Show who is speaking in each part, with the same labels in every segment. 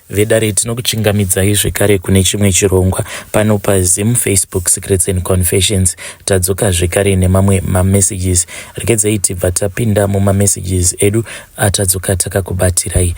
Speaker 1: vedare tinokuchingamidzai zvekare kune chimwe chirongwa pano paZim Facebook Secrets and Confessions. Tadzoka zvekare nemamwe mamessages. Regedzai tibva tapinda mumamessages edu atadzoka takakubatirai.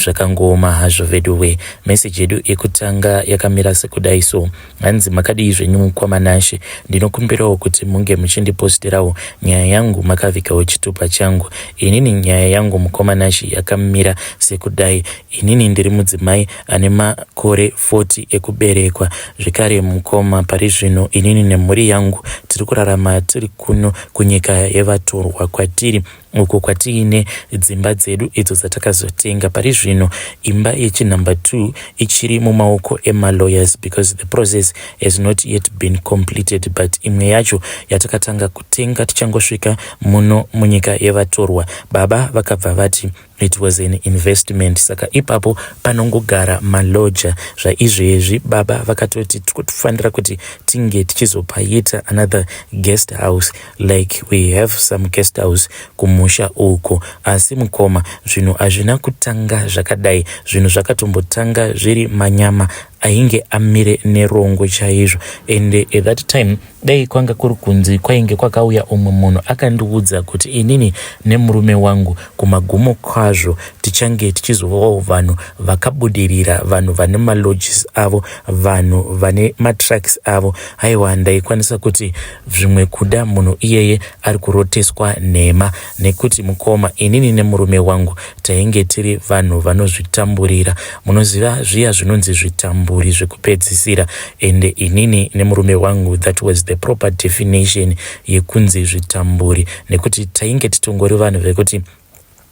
Speaker 1: Zvakangoma hazvo veduwe. Message edu ekutanga yakamira sekudai so. Hanzi makadii zvenyu mukwamanashe. Ndinokumbirawo kuti munge muchindipostirawo nyaya yangu makavikawo chitupa changu. Inini nyaya yangu mukwamanashe yakamira sekudai. Inini ndiri mudzimai ane makore 40 ekuberekwa. Zvekare mukoma pari zvino inini nemhuri yangu tiri kurarama tiri kuno kunyika yevatorwa kwatiri uko kwatiine dzimba dzedu idzo dzatakazotenga. Pari zvino imba yechinumber 2 ichiri mumaoko ema-lawyers because the process has not yet been completed, but imwe yacho yatakatanga kutenga tichangosvika muno munyika yevatorwa. Baba vakabva vati it was an investment, saka ipapo panongogara maloja. Zvaizvezvi baba vakatoti tikufanira kuti tinge tichizopaita another guest house like we have some guest house kumusha uko. Asi mukoma zvinhu hazvina kutanga zvakadai. Zvinhu zvakatombotanga zviri manyama ainge amire nerongo chaizvo. And at that time dai kwanga kuri kunzi kwainge kwakauya umwe munhu akandiudza kuti inini nemurume wangu kumagumo kwazvo tichange tichizovawo vanhu vakabudirira, vanhu vane malodges avo, vanhu vane matracks avo. Haiwa ndaikwanisa kuti zvimwe kuda munhu iyeye ari kuroteswa nhema, nekuti mukoma inini nemurume wangu tainge tiri vanhu vanozvitamburira. Munoziva zviya zvinonzi zvitamburi zvekupedzisira, ende inini nemurume wangu that was the proper definition yekunzi zvitamburi, nekuti tainge titongori vanhu vekuti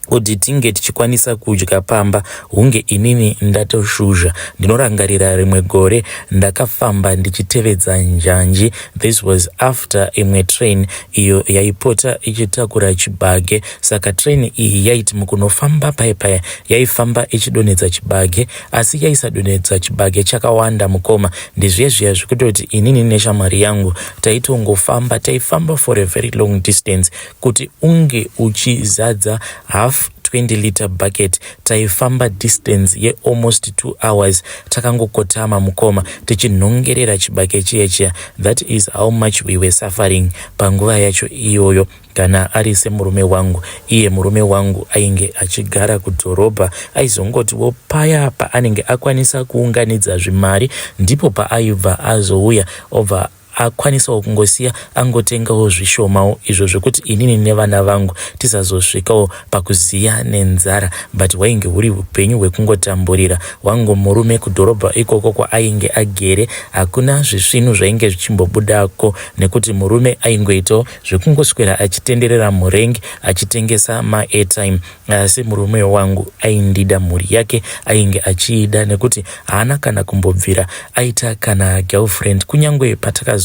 Speaker 1: kuti tinge tichikwanisa kudya pamba hunge inini ndatosvuzha. Ndinorangarira rimwe gore ndakafamba ndichitevedza njanji. This was after imwe train iyo yaipota ichitakura chibage. Saka train iyi yaiti mukunofamba paipaya yaifamba ichidonedza chibage, asi yaisadonedza chibage chakawanda mukoma. Ndizviya zvekutoti inini neshamwari yangu taifamba for a very long distance kuti unge uchizadza half 20 liter bucket. Taifamba distance ye almost 2 hours takangokotama mukoma tichinhongerera chibage chiya. That is how much we were suffering panguva yacho iyoyo. Kana ari semurume wangu, iye murume wangu ainge achigara kudhorobha, aizongoti paya paanenge akwanisa kuunganidza zvimari ndipo paaibva azouya obva akwanisawo kungosiya angotengawo zvishomawo izvo zvekuti inini nevana vangu tisazosvikawo pakuziya nenzara. But wainge huri upenyu hwekungotamburira. Wangu murume kudhorobha ikoko kwaainge agere hakuna zvisvinu zvainge zvichimbobudako, nekuti murume aingoitawo zvekungoswera achitenderera murengi achitengesa ma-airtime. Asi murume wangu aindida mhuri yake, ainge achiida nekuti haana kana kumbobvira aita kana girlfriend. Kunyangwe patakazofamba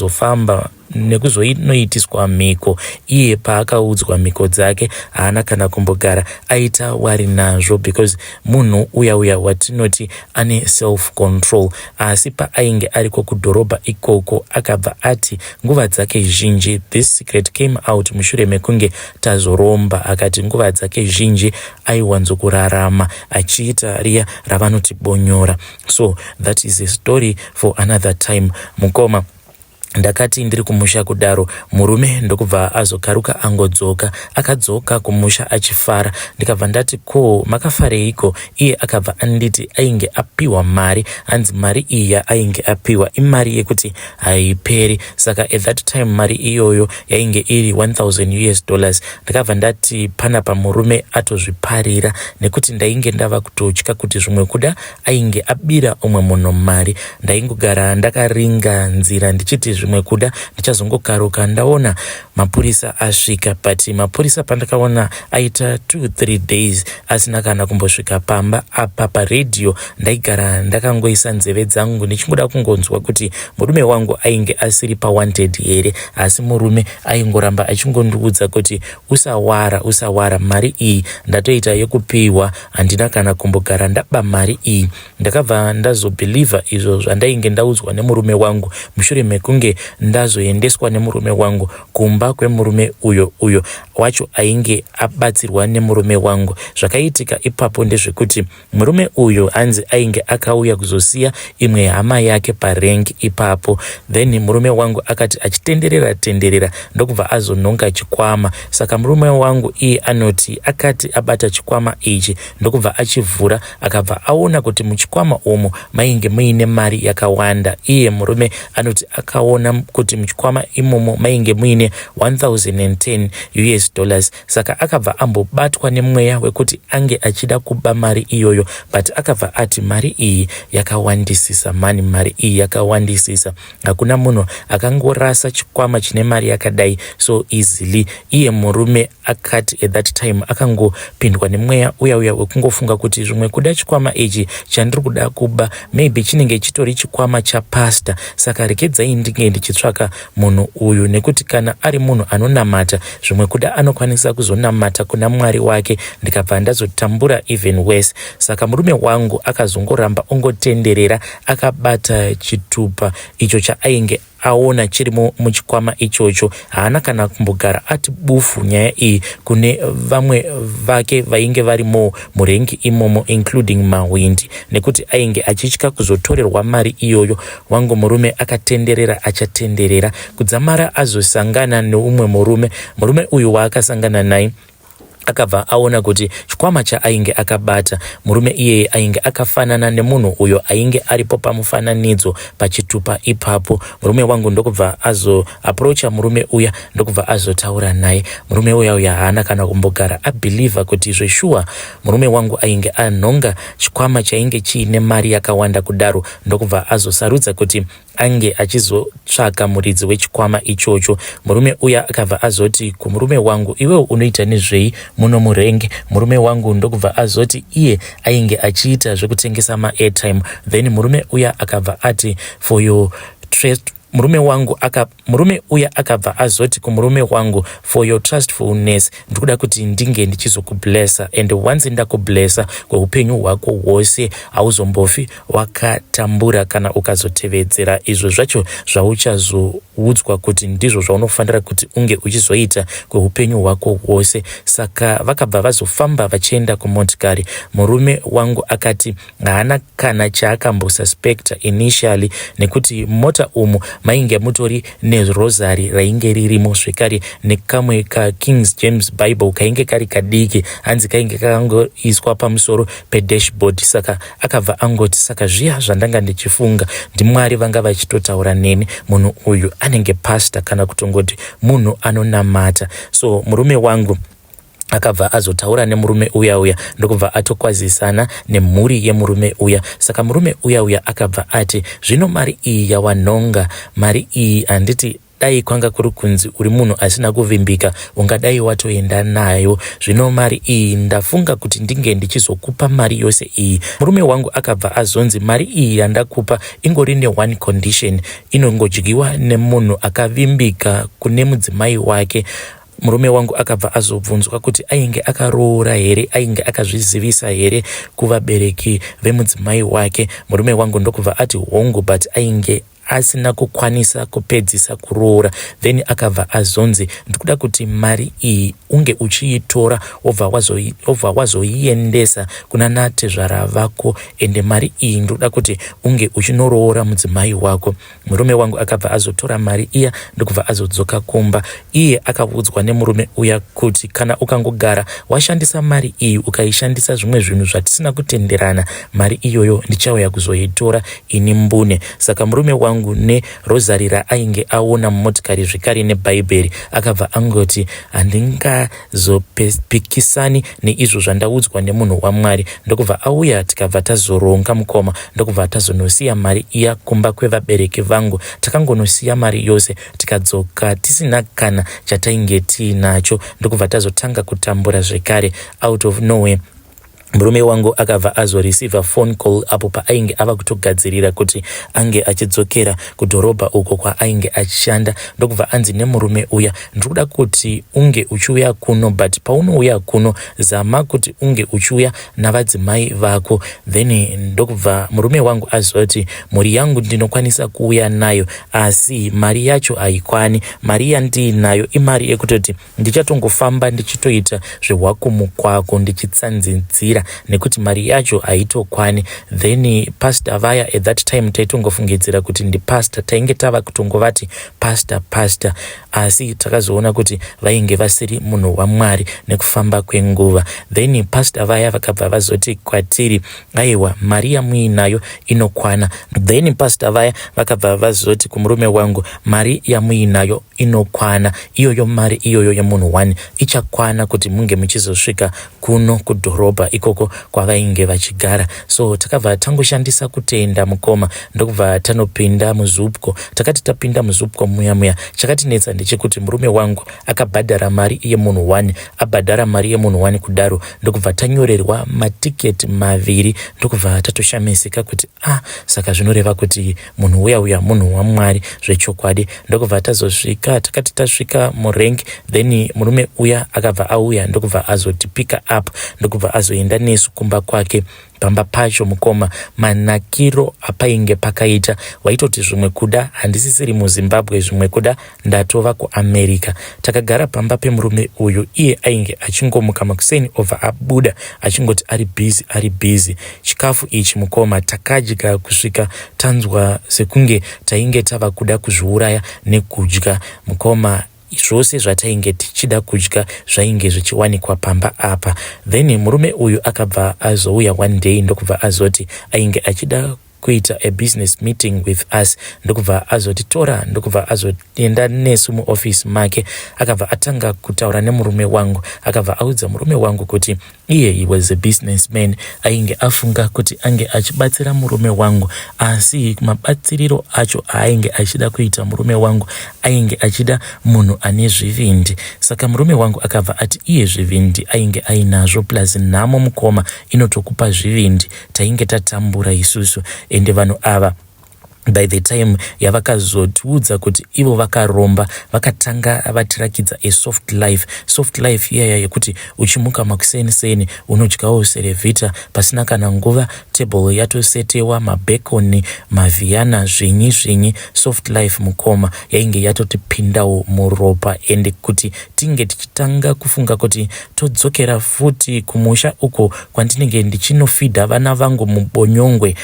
Speaker 1: nekuzoinoitiswa mhiko, iye paakaudzwa mhiko dzake haana kana kumbogara, aita wari nazvo because munhu uya watinoti ane self control. Asi paainge ariko kudhorobha ikoko akabva ati nguva dzake zhinji, this secret came out mushure mekunge tazoromba, akati nguva dzake zhinji aiwanzokurarama achiita riya ravanoti bonyora. So that is a story for another time mukoma. Ndakati ndiri kumusha kudaro, murume ndokubva azokaruka angodzoka. Akadzoka kumusha achifara. Ndikabva ndati ko makafareiko? Iye akabva anditi ainge apiwa mari. Hanzi mari iyi ainge apiwa imari yekuti haiperi. Saka at that time mari iyoyo yainge iri $1,000. Ndakabva ndati panapa murume atozviparira, nekuti ndainge ndava kutotya kuti zvimwe kuda ainge abira umwe munhu mari. Ndaingogara ndakaringa nzira ndichiti zvimwe kuda ndichazongokaruka ndaona mapurisa asvika. But mapurisa pandakaona aita 2-3 days asina kana kumbosvika pamba. Apa paredhiyo ndaigara ndakangoisa nzeve dzangu ndichingoda kungonzwa kuti murume wangu ainge asiri pawanted here. Asi murume aingoramba achingondiudza kuti usawara, mari iyi ndatoita yekupiwa, handina kana kumbogara ndaba mari iyi. Ndakabva ndazobhilivha izvo zvandainge ndaudzwa nemurume wangu mushure mekunge ndinge ndazoendeswa nemurume wangu kumba kwemurume uyo wacho ainge abatsirwa nemurume wangu. Zvakaitika ipapo ndezvekuti murume uyo anzi ainge akauya kuzosiya imwe hama yake parengi ipapo. Then murume wangu akati achitenderera ndokubva azonhonga chikwama. Saka murume wangu iye anoti akati abata chikwama ichi ndokubva achivhura akabva aona kuti muchikwama umu mainge muine mari yakawanda. Iye murume anoti akaona kuti muchikwama imomo mainge muine 1010 US dollars. Saka akabva ambobatwa nemweya wekuti ange achida kuba mari iyoyo, but akabva ati mari iyi yakawandisisa mani, mari iyi yakawandisisa. Hakuna munhu akangorasa chikwama chine mari yakadai so easily. Iye murume akati at that time akangopindwa nemweya uya wekungofunga kuti zvimwe kuda chikwama ichi chandiri kuda kuba maybe chinenge chitori chikwama chapasta. Saka rekedzai ndinge ndichitsvaka munhu uyu, nekuti kana ari munhu anonamata zvimwe kuda anokwanisa kuzonamata kuna mwari wake ndikabva ndazotambura even worse. Saka murume wangu akazongoramba ongotenderera akabata chitupa icho chaainge aona chiri muchikwama ichocho. Haana kana kumbogara ati bufu nyaya iyi kune vamwe vake vainge varimo murengi imomo including mawindi, nekuti ainge achitya kuzotorerwa mari iyoyo. Wangu murume akatenderera achatenderera kudzamara azosangana neumwe murume uyu waakasangana naye akabva aona kuti chikwama chaainge akabata murume iyeye ainge akafanana nemunhu uyo ainge aripo pamufananidzo pachitupa ipapo. Murume wangu ndokubva azoaprocha murume uya ndokubva azotaura naye. Murume uya haana kana kumbogara abhilivha kuti zveshuwa murume wangu ainge anhonga chikwama chainge chiine mari yakawanda kudaro. Ndokubva azosarudza kuti ange achizotsvaka muridzi wechikwama ichocho. Murume uya akabva azoti kumurume wangu, iwewe unoita nezvei muno murenge? Murume wangu ndokubva azoti iye ainge achiita zvekutengesa ma-airtime. Then murume uya akabva ati for your trust. Murume uya akabva azoti kumurume wangu for your trustfulness ndikuda kuti ndinge ndichizokublessa, and once ndakublessa kweupenyu hwako hwose hauzombofi wakatambura kana ukazotevedzera izvo zvacho zvauchazoudzwa kuti ndizvo zvaunofanira kuti unge uchizoita kweupenyu hwako hwose. Saka vakabva vazofamba vachienda kumotikari. Murume wangu akati haana kana chaakambosuspecta initially, nekuti mota umu mainge mutori nerosari rainge ririmo zvekare nekamwe ka King's James Bible kainge kari kadiki, hanzi kainge kakangoiswa pamusoro pedashboard. Saka akabva angoti saka zviya zvandanga ndichifunga ndiMwari vanga vachitotaura neni, munhu uyu anenge pastor kana kutongoti munhu anonamata. So murume wangu akabva azotaura nemurume uya ndokubva atokwazisana nemhuri yemurume uya. Saka murume uya akabva ati zvino mari iyi yawanhonga, mari iyi handiti dai kwanga kuri kunzi uri munhu asina kuvimbika ungadai watoenda nayo. Zvino mari iyi ndafunga kuti ndinge ndichizokupa mari yose iyi. Murume wangu akabva azonzi mari iyi yandakupa ingori ne1 condition, inongodyiwa nemunhu akavimbika kune mudzimai wake. Murume wangu akabva azobvunzwa kuti ainge akaroora here, ainge akazvizivisa here kuvabereki vemudzimai wake. Murume wangu ndokubva ati hongu, but ainge asina kukwanisa kupedzisa kuroora. Then akabva azonzi ndikuda kuti mari iyi unge uchiitora obva wazoiendesa kuna natezvara vako, ende mari iyi ndoda kuti unge uchinoroora mudzimai wako. Murume wangu akabva azotora mari iya ndokubva azodzoka kumba. Iye akaudzwa nemurume uya kuti kana ukangogara washandisa mari iyi ukaishandisa zvimwe zvinhu zvatisina kutenderana, mari iyoyo ndichauya kuzoitora ini mbune. Saka murume wangu nerosari raainge aona mumotikari zvekare nebhaibheri akabva angoti handingazopikisani neizvo zvandaudzwa nemunhu waMwari. Ndokubva auya tikabva tazoronga mukoma, ndokubva tazonosiya mari iya kumba kwevabereki vangu. Takangonosiya mari yose tikadzoka tisina kana chatainge tiinacho, ndokubva tazotanga kutambura zvekare out of nowhere. murume wangu akabva azoreceiva phone call apo paainge ava kutogadzirira kuti ange achidzokera kudhorobha uko kwaainge achishanda. Ndokubva anzi nemurume uya, ndikuda kuti unge uchiuya kuno, but paunouya kuno zama kuti unge uchiuya navadzimai vako. Then ndokubva murume wangu azoti mhuri yangu ndinokwanisa kuuya nayo, asi mari yacho haikwani. Mari yandiinayo imari yekutoti ndichatongofamba ndichitoita zvehwakumukwako ndichitsanzidzira, nekuti mari yacho haitokwani. Then pastor vaya at that time taitongofungidzira kuti ndipastor, tainge tava kutongovati pastor, asi takazoona kuti vainge vasiri munhu waMwari nekufamba kwenguva. Then pastor vaya vakabva vazoti kwatiri, aiwa mari yamuinayo inokwana. Then pastor vaya vakabva vazoti kumurume wangu, mari yamuinayo inokwana, iyoyo mari iyoyo yemunhu 1 ichakwana kuti munge muchizosvika kuno kudhorobha ikoko kwavainge vachigara. So takabva tangoshandisa kutenda mukoma, ndokubva tanopinda muzupko. Takati tapinda muzupko muya chakatinetsa ndechekuti murume wangu akabhadhara mari yemunhu 1, abhadhara mari yemunhu 1 kudaro. Ndokubva tanyorerwa matiketi 2, ndokubva tatoshamisika kuti saka zvinoreva kuti munhu uya munhu waMwari zvechokwadi. Ndokubva tazosvika, takati tasvika murengi, then murume uya akabva auya ndokubva azotipika up, ndokubva azoenda nesu kumba kwake. Pamba pacho mukoma, manakiro apainge pakaita, waitoti zvimwe kuda handisisiri muZimbabwe, zvimwe kuda ndatova kuAmerica. Takagara pamba pemurume uyu, iye ainge achingomuka makuseni over abuda achingoti ari busy. Chikafu ichi mukoma takadya kusvika tanzwa sekunge tainge tava kuda kuzviuraya nekudya mukoma. Zvose zvatainge tichida kudya zvainge zvichiwanikwa pamba apa. Then murume uyu akabva azouya one day, ndokubva azoti ainge achida kuita a business meeting with us. Ndokubva azotitora, ndokubva azoenda nesu muoffice make. Akabva atanga kutaura nemurume wangu, akabva audza murume wangu kuti iye he was a businessman. Ainge afunga kuti ange achibatsira murume wangu, asi mabatsiriro acho ainge achida kuita murume wangu ainge achida munhu ane zvivindi. Saka murume wangu akabva ati iye zvivindi ainge ainazvo, plus nhamo mukoma inotokupa zvivindi tainge tatambura isusu. Ende vanhu ava by the time yavakazotiudza kuti ivo vakaromba, vakatanga vatirakidza a soft life iyaya yekuti uchimuka makuseni unodyawo serevhita pasina kana nguva, table yatosetewa, mabhekoni, mavhiyana, zvinyi. Soft life mukoma yainge yatotipindawo muropa, ende kuti tinge tichitanga kufunga kuti todzokera futi kumusha uko kwandinenge ndichinofidha vana vangu mubonyongwe.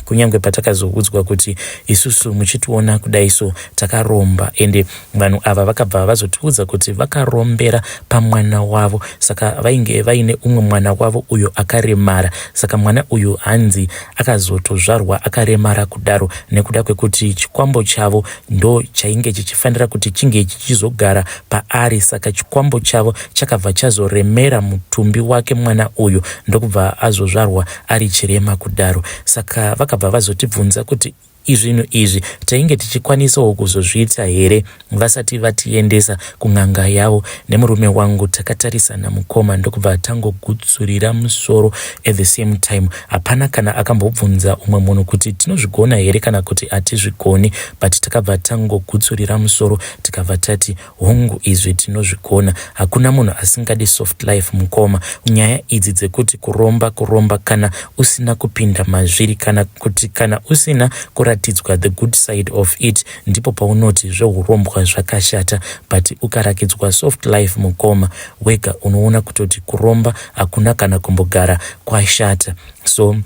Speaker 1: Kunyangwe patakazoudzwa kuti isusu muchitiona kudaiso takaromba, ende vanhu ava vakabva vazotiudza kuti vakarombera pamwana wavo. Saka vainge vaine umwe mwana wavo uyo akaremara, saka mwana uyu hanzi akazotozvarwa akaremara kudaro, nekuda kwekuti chikwambo chavo ndo chainge chichifanira kuti chinge chichizogara paari. Saka chikwambo chavo chakabva chazoremera mutumbi wake mwana uyu, ndokubva azozvarwa ari chirema kudaro. Saka vakabva vazotibvunza kuti izvinhu izvi tainge tichikwanisawo kuzozviita here vasati vatiendesa kun'anga yavo. Nemurume wangu takatarisana mukoma, ndokubva tangogutsurira musoro. At the same time hapana kana akambobvunza umwe munhu kuti tinozvigona here kana kuti hatizvigoni, but takabva tangogutsurira musoro tikabva tati hongu izvi tinozvigona. Hakuna munhu asingadi soft life mukoma. Nyaya idzi dzekuti kuromba kana usina kupinda mazviri, kana kuti kana usina kuratidzwa the good side of it, ndipo paunoti zveurombwa zvakashata. But ukarakidzwa soft life mukoma wega unoona kutoti kuromba hakuna kana kumbogara kwashata. So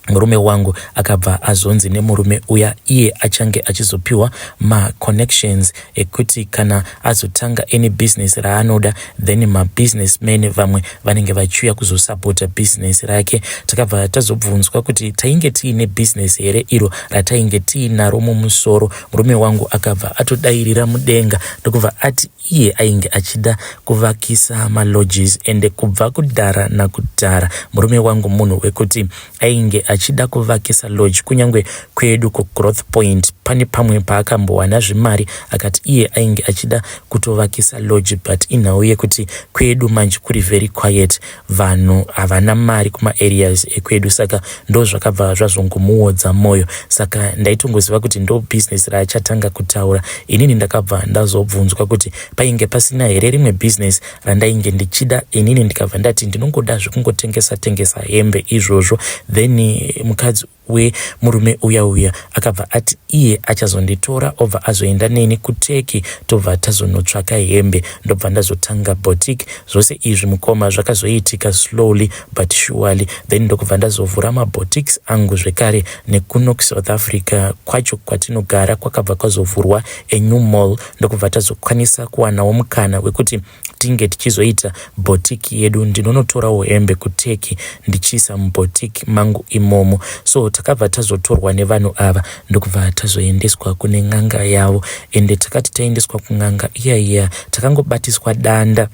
Speaker 1: murume wangu akabva azonzi nemurume uya iye achange achizopiwa ma-connections ekuti kana azotanga any business raanoda, then ma-businessmen vamwe vanenge vachiuya kuzosapota business rake. Takabva tazobvunzwa kuti tainge tiine business here iro ratainge tiinaro mumusoro. Murume wangu akabva atodairira mudenga, ndokubva ati iye ainge achida kuvakisa malodges, ende kubva kudhara nakudhara murume wangu munhu wekuti ainge achida kuvakisa lodge kunyangwe kwedu kuGrowth Point. Pane pamwe paakambowana zvimari akati iye ainge achida kutovakisa lodge, but inhau yekuti kwedu manje kuri very quiet, vanhu havana mari kuma areas ekwedu, saka ndo zvakabva zvazongomuodza mwoyo. Saka ndaitongoziva kuti ndo business raachatanga kutaura. Inini ndakabva ndazobvunzwa kuti painge pasina here rimwe business randainge ndichida. Inini ndikabva ndati ndinongoda zvekungotengesa hembe izvozvo. Then mukadzi wemurume uya akabva ati iye achazonditora obva azoenda neni kuteki tobva tazonotsvaka hembe, ndobva ndazotanga boutique. Zvose izvi mukoma zvakazoitika slowly but surely. Then ndokubva ndazovhura maboutiques angu zvekare nekuno South Africa kwacho kwatinogara kwakabva kwazovhurwa eNew Mall. Ndokubva tazokwanisa kuwanawo mukana wekuti tinge tichizoita boutique yedu. Ndinonotorawo hembe kuteki ndichiisa muboutique mangu imomo. So takabva tazotorwa nevanhu ava ndokubva tazoendeswa kune n'anga yavo. Ende takati taendeswa kun'anga iya takangobatiswa danda.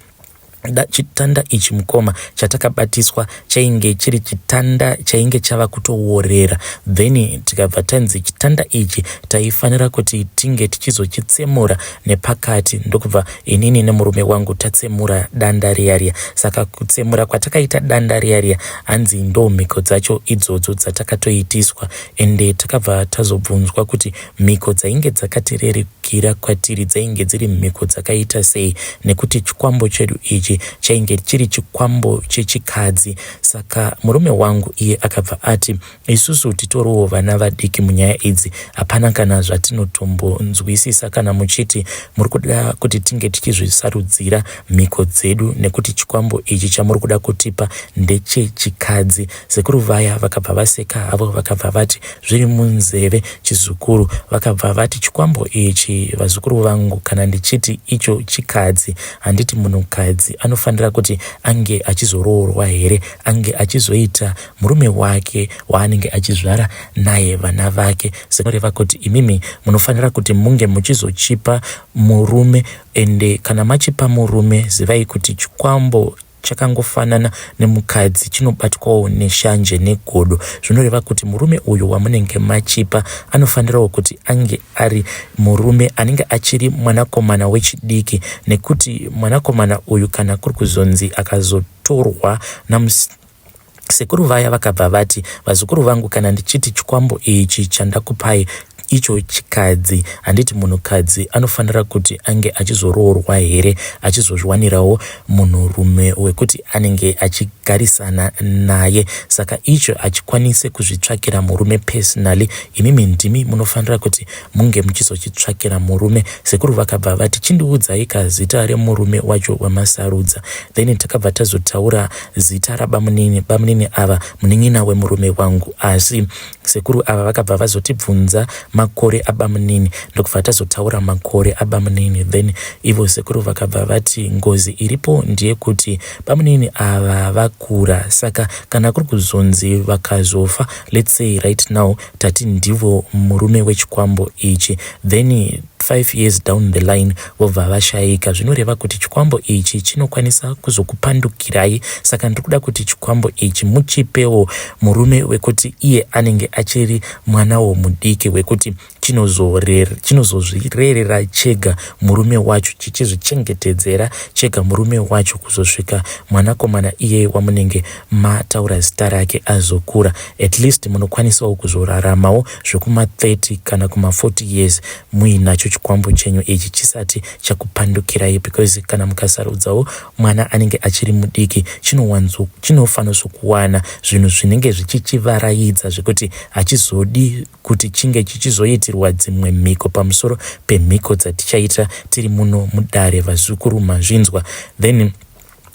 Speaker 1: Chitanda ichi mukoma chatakabatiswa chainge chiri chitanda chainge chava kutoworera. Then tikabva tanzi chitanda ichi taifanira kuti tinge tichizochitsemura nepakati. Ndokubva inini nemurume wangu tatsemura danda riya. Saka kutsemura kwatakaita danda riya hanzi ndo mhiko dzacho idzodzo dzatakatoitiswa. Ende takabva tazobvunzwa kuti mhiko dzainge dzakatirerukira kwatiri dzainge dziri mhiko dzakaita sei, nekuti chikwambo chedu ichi chainge chiri chikwambo chechikadzi. Saka murume wangu iye akabva ati isusu titoriwo vana vadiki munyaya idzi, hapana kana zvatinotombonzwisisa kana muchiti muri kuda kuti tinge tichizvisarudzira mhiko dzedu, nekuti chikwambo ichi chamuri kuda kutipa ndechechikadzi. Sekuru vaya vakabva vaseka havo vakabva vati zviri munzeve chizukuru. Vakabva vati chikwambo ichi vazukuru vangu kana ndichiti icho chikadzi, handiti munhukadzi anofanira kuti ange achizoroorwa here, ange achizoita murume wake waanenge achizvara naye vana vake. Sekureva kuti imimi munofanira kuti munge muchizochipa murume. Ende kana machipa murume zivai kuti chikwambo chakangofanana nemukadzi chinobatwawo neshanje negodo. Zvinoreva kuti murume uyu wamunenge machipa anofanirawo kuti ange ari murume anenge achiri mwanakomana wechidiki, nekuti mwanakomana uyu kana kuri kuzonzi akazotorwa sekuru vaya vakabva vati vazukuru vangu kana ndichiti chikwambo ichi chandakupai icho chikadzi, handiti munhukadzi anofanira kuti ange achizoroorwa here, achizozviwanirawo munhurume wekuti anenge achigarisana naye. Saka icho achikwanise kuzvitsvakira murume personally, imimi ndimi munofanira kuti munge muchizochitsvakira murume. Sekuru vakabva vati chindiudzai zita remurume wacho wamasarudza. Then takabva tazotaura zita rabamunini ava munin'ina wemurume wangu, asi sekuru ava vakabva vazotibvunza makore abamunini. Ndokubva tazotaura makore abamunini. Then ivo sekuru vakabva vati ngozi iripo ndiye kuti bamunini ava vakura, saka kana kuri kuzonzi vakazofa, let's say right now tati ndivo murume wechikwambo ichi, then 5 years down the line vobva vashaika. Zvinoreva kuti chikwambo ichi chinokwanisa kuzokupandukirai. Saka ndikuda kuti chikwambo ichi muchipewo murume wekuti iye anenge achiri mwanawo mudiki, wekuti chinozozvirerera chega murume wacho, chichizvichengetedzera chega murume wacho kuzosvika mwanakomana iye wamunenge mataura zita rake azokura. At least munokwanisawo kuzoraramawo zvekuma 30 kana kuma 40 years muinacho chikwambo chenyu ichi chisati chakupandukirai, because kana mukasarudzawo mwana anenge achiri mudiki chinofanira kuwana zvinhu zvinenge zvichichivaraidza zvekuti hachizodi kuti chinge chichizoitirwa dzimwe mhiko pamusoro pemhiko dzatichaita tiri muno mudare. Vazukuru mazvinzwa. Then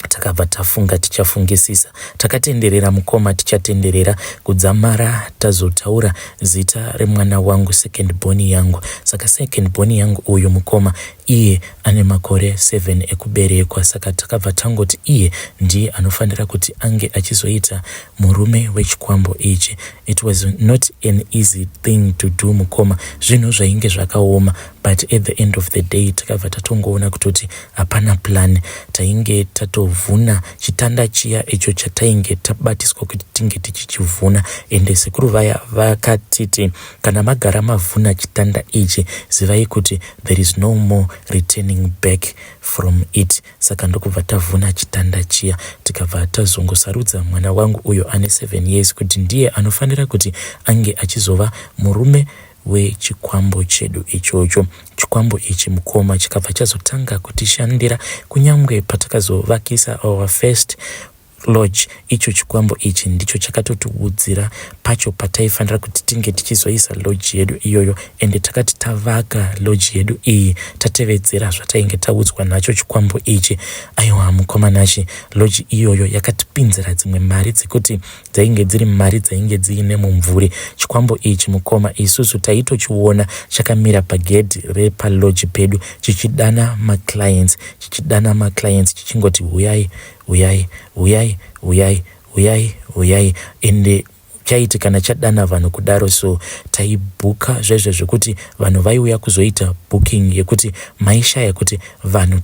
Speaker 1: takabva tafunga tichafungisisa, takatenderera mukoma tichatenderera kudzamara tazotaura zita remwana wangu second born yangu. Saka second born yangu uyu mukoma iye ane makore 7 ekuberekwa. Saka takabva tangoti iye ndiye anofanira kuti ange achizoita murume wechikwambo ichi. It was not an easy thing to do mukoma, zvinhu zvainge zvakaoma, but at the end of the day takabva tatongoona kutoti hapana plan. Tainge tatovhuna chitanda chiya icho chatainge tabatiswa kuti tinge tichichivhuna, ende sekuru vaya vakatiti kana magara mavhuna chitanda ichi zivai kuti there is no more returning back from it. Saka ndokubva tavhuna chitanda chiya tikabva tazongosarudza mwana wangu uyo ane 7 years kuti ndiye anofanira kuti ange achizova murume wechikwambo chedu ichocho. Chikwambo ichi mukoma chikabva chazotanga kutishandira kunyangwe patakazovakisa our first lodge. Icho chikwambo ichi ndicho chakatotiudzira pacho pataifanira kuti tinge tichizoisa lodge yedu iyoyo, ende takati tavaka lodge yedu iyi tatevedzera zvatainge taudzwa nacho chikwambo ichi. Aiwa mukomanachi, lodge iyoyo yakatipinzira dzimwe mari dzekuti dzainge dziri mari dzainge dziine mumvuri. Chikwambo ichi mukoma isusu taitochiona chakamira pagedhi repalodge pedu chichidana maclients chichingoti uyai uyai uyai uyai uyai uyai, ende chaiti kana chadana vanhu kudaro, so taibhuka zvezvo zvekuti vanhu vaiuya kuzoita booking yekuti maishaya kuti vanhu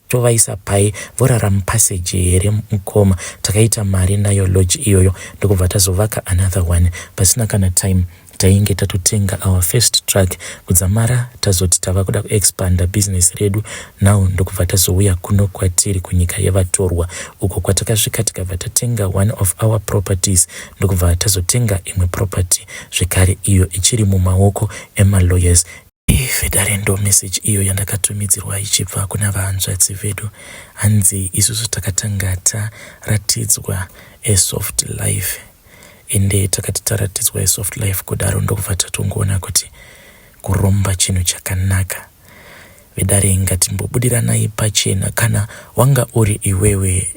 Speaker 1: tovaisa pai, vorara mupaseji here mukoma. Takaita mari nayo lodge iyoyo ndokubva tazovaka another one. Pasina kana time tainge tatotenga our first truck kudzamara tazoti tava kuda kuexpanda business redu. Now ndokubva tazouya kuno kwatiri kunyika yevatorwa, uko kwatakasvika tikabva tatenga one of our properties, ndokubva tazotenga imwe property zvekare iyo ichiri mumaoko emalawyers. Vedare ndo message iyo yandakatumidzirwa ichibva kuna vahanzvadzi vedu. Hanzi isusu takatanga taratidzwa a soft life, ende takati taratidzwa soft life kudaro ndokubva tatongoona kuti kuromba chinhu chakanaka. Vedare ngatimbobudiranai pachena. Kana wanga uri iwewe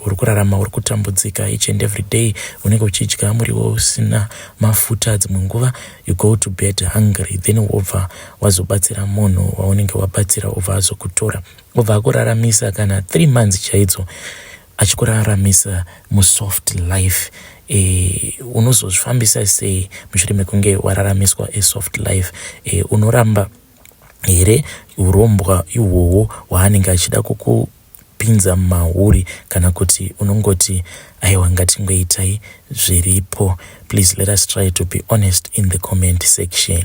Speaker 1: uri kurarama uri kutambudzika each and every day, unenge uchidya muriwo usina mafuta, dzimwe nguva you go to bed hungry, then wobva wazobatsira munhu waunenge wabatsira obva azokutora obva akuraramisa kana 3 months chaidzo achikuraramisa musoft life. Unozozvifambisa sei mushure mekunge wararamiswa soft life? Unoramba here urombwa ihwohwo hwaanenge achida kukupinza mahuri, kana kuti unongoti aiwa ngatingoitai zviripo? Please let us try to be honest in the comment section.